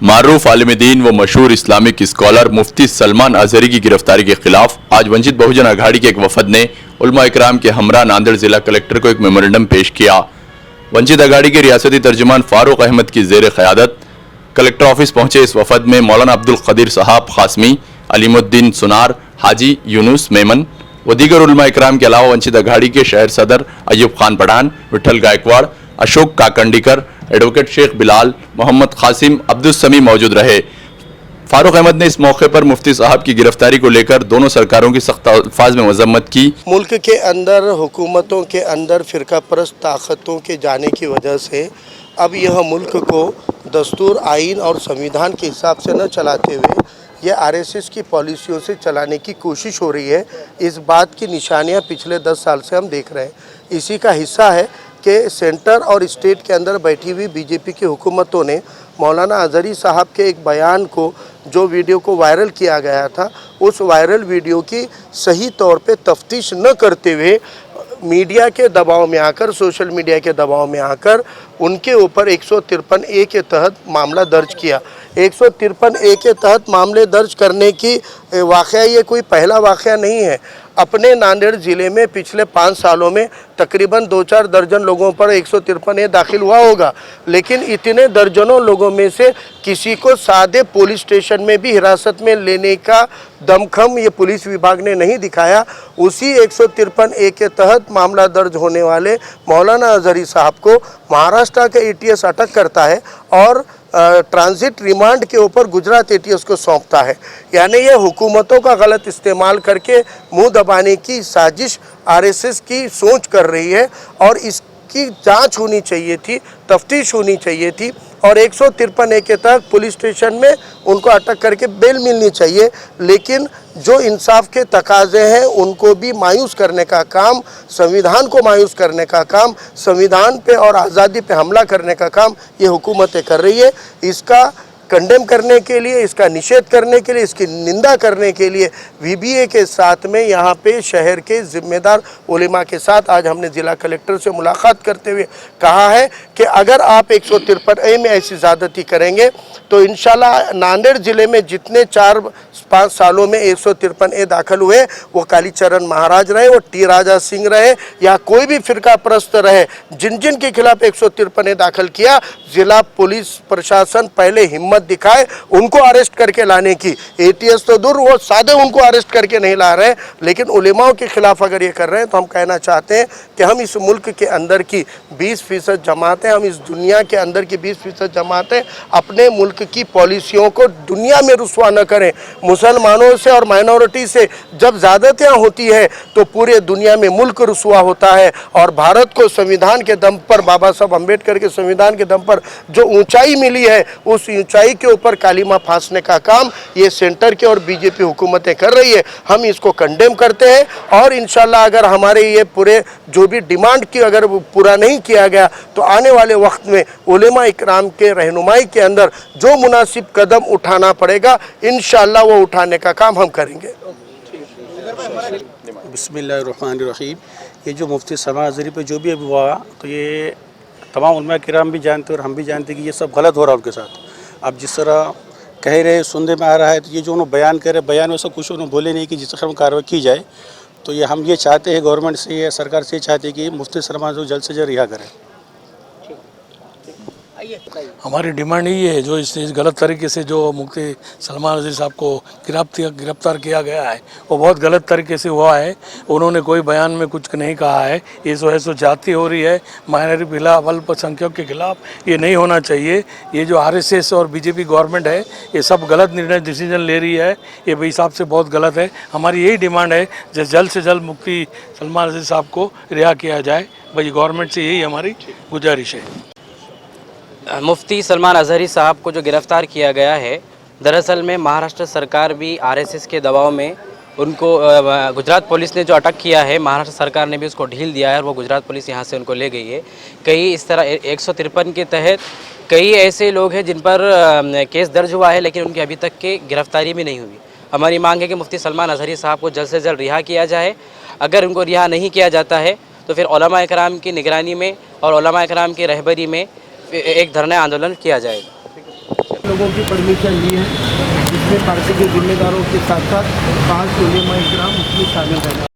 मारूफ आलिम दीन व मशहूर इस्लामिक स्कॉलर मुफ्ती सलमान अजहरी की गिरफ्तारी के खिलाफ आज वंचित बहुजन अघाड़ी के एक वफद ने उलमा इकराम के हमरा नांदेड़ जिला कलेक्टर को एक मेमोरेंडम पेश किया। वंचित अघाड़ी के रियासती तर्जुमान फारूक अहमद की जेर क़यादत कलेक्टर ऑफिस पहुंचे इस वफद में मौलाना अब्दुल कदीर साहब खासमी, अलीमुद्दीन सुनार, हाजी यूनुस मेमन व दीगर उलमा इकराम के अलावा वंचित अघाड़ी के शहर सदर अय्यूब खान पठान, विठल गायकवाड़, अशोक काकंडीकर, एडवोकेट शेख बिलाल, मोहम्मद कासिम, अब्दुल समी मौजूद रहे। फारूक अहमद ने इस मौके पर मुफ्ती साहब की गिरफ्तारी को लेकर दोनों सरकारों की सख्त अल्फाज में मजम्मत की। मुल्क के अंदर हुकूमतों के अंदर फ़िरका परस्त ताकतों के जाने की वजह से अब यह मुल्क को दस्तूर, आइन और संविधान के हिसाब से न चलाते हुए यह आरएसएस की पॉलिसियों से चलाने की कोशिश हो रही है। इस बात की निशानियां पिछले 10 साल से हम देख रहे हैं। इसी का हिस्सा है कि सेंटर और स्टेट के अंदर बैठी हुई बीजेपी की हुकूमतों ने मौलाना अजहरी साहब के एक बयान को, जो वीडियो को वायरल किया गया था, उस वायरल वीडियो की सही तौर पे तफ्तीश न करते हुए मीडिया के दबाव में आकर, सोशल मीडिया के दबाव में आकर उनके ऊपर 153A के तहत मामला दर्ज किया। 153A के तहत मामले दर्ज करने की वाक़या ये कोई पहला वाक़या नहीं है। अपने नांदेड़ ज़िले में पिछले 5 सालों में तकरीबन 2-4 दर्जन लोगों पर 153A दाखिल हुआ होगा, लेकिन इतने दर्जनों लोगों में से किसी को सादे पुलिस स्टेशन में भी हिरासत में लेने का दमखम ये पुलिस विभाग ने नहीं दिखाया। उसी 153A के तहत मामला दर्ज होने वाले मौलाना अजहरी साहब को महाराष्ट्र का एटीएस अटक करता है और ट्रांजिट रिमांड के ऊपर गुजरात एटीएस को सौंपता है। यानी यह हुकूमतों का गलत इस्तेमाल करके मुंह दबाने की साजिश आरएसएस की सोच कर रही है और इसकी जांच होनी चाहिए थी, तफ्तीश होनी चाहिए थी और 153A के तहत पुलिस स्टेशन में उनको अटक करके बेल मिलनी चाहिए। लेकिन जो इंसाफ के तकाजे हैं उनको भी मायूस करने का काम, संविधान को मायूस करने का काम, संविधान पे और आज़ादी पे हमला करने का काम ये हुकूमतें कर रही है। इसका कंडेम करने के लिए, इसका निषेध करने के लिए, इसकी निंदा करने के लिए वीबीए के साथ में यहाँ पे शहर के ज़िम्मेदार उलेमा के साथ आज हमने ज़िला कलेक्टर से मुलाकात करते हुए कहा है कि अगर आप 153A में ऐसी ज़्यादती करेंगे तो इंशाल्लाह नांदेड़ ज़िले में जितने 4-5 सालों में 153A दाखिल हुए, वो कालीचरण महाराज रहे, वो टी राजा सिंह रहे या कोई भी फ़िरका परस्त रहे, जिन जिन के खिलाफ 153A दाखिल किया, ज़िला पुलिस प्रशासन पहले हिम्मत दिखाए उनको अरेस्ट करके लाने की। एटीएस तो दूर, वो सादे उनको अरेस्ट करके नहीं ला रहे, लेकिन उलेमाओं के खिलाफ अगर ये कर रहे हैं तो हम कहना चाहते हैं कि हम इस मुल्क के अंदर की 20% जमातें, हम इस दुनिया के अंदर की 20% जमातें अपने मुल्क की पॉलिसियों को दुनिया में रुस्वा न करें। मुसलमानों से और माइनॉरिटी से जब ज़्यादतियाँ होती है तो पूरे दुनिया में मुल्क रुस्वा होता है। और भारत को संविधान के दम पर, बाबा साहब अम्बेडकर के संविधान के दम पर जो ऊंचाई मिली है, उस ऊंचाई के ऊपर कालीमा फांसने का काम ये सेंटर के और बीजेपी हुकूमतें कर रही है। हम इसको कंडेम करते हैं और इंशाल्लाह अगर हमारे ये पूरे जो भी डिमांड की अगर पूरा नहीं किया गया तो आने वाले वक्त में उलेमा इकराम के रहनुमाई के अंदर जो मुनासिब कदम उठाना पड़ेगा, इंशाल्लाह वो उठाने का काम हम करेंगे। बिस्मिल्लाहिर्रहमानिर्रहीम। ये जो मुफ्ती सलमान अजहरी पे जो भी अभी हुआ, तो ये तमाम उलमा किराम भी जानते और हम भी जानते कि ये सब गलत हो रहा है उनके साथ। अब जिस तरह कह रहे, सुनने में आ रहा है, तो ये जो उन्होंने बयान कह रहे, बयान में सब कुछ उन्होंने बोले नहीं कि जिस तरह कार्रवाई की जाए। तो ये हम ये चाहते हैं गवर्नमेंट से या सरकार से चाहते हैं कि मुफ्ती सलमान को जल्द से जल्द रिहा करें। हमारी डिमांड यही है, जो इस गलत तरीके से जो मुफ्ती सलमान अजहरी साहब को गिरफ्तार किया गया है वो बहुत गलत तरीके से हुआ है। उन्होंने कोई बयान में कुछ नहीं कहा है। ये जो है सो जाती हो रही है, माइनॉरिटी के खिलाफ, अल्पसंख्यक के खिलाफ। ये नहीं होना चाहिए। ये जो आरएसएस और बीजेपी गवर्नमेंट है, ये सब गलत डिसीजन ले रही है। ये भी हिसाब से बहुत गलत है। हमारी यही डिमांड है कि जल्द से जल्द मुफ्ती सलमान अजहरी साहब को रिहा किया जाए। भाई गवर्नमेंट से यही हमारी गुजारिश है। मुफ्ती सलमान अजहरी साहब को जो गिरफ़्तार किया गया है, दरअसल में महाराष्ट्र सरकार भी आरएसएस के दबाव में उनको, गुजरात पुलिस ने जो अटक किया है, महाराष्ट्र सरकार ने भी उसको ढील दिया है और वो गुजरात पुलिस यहाँ से उनको ले गई है। कई इस तरह 153 के तहत कई ऐसे लोग हैं जिन पर केस दर्ज हुआ है, लेकिन उनकी अभी तक की गिरफ्तारी भी नहीं हुई। हमारी मांग है कि मुफ्ती सलमान अजहरी साहब को जल्द से जल्द रिहा किया जाए। अगर उनको रिहा नहीं किया जाता है तो फिर उलमा इकराम की निगरानी में और उलमा इकराम की रहबरी में एक धरना आंदोलन किया जाएगा। लोगों की परमिशन ली है, जिसमें पार्टी के जिम्मेदारों के साथ साथ 5 उलेमा इकराम उसमें शामिल रहने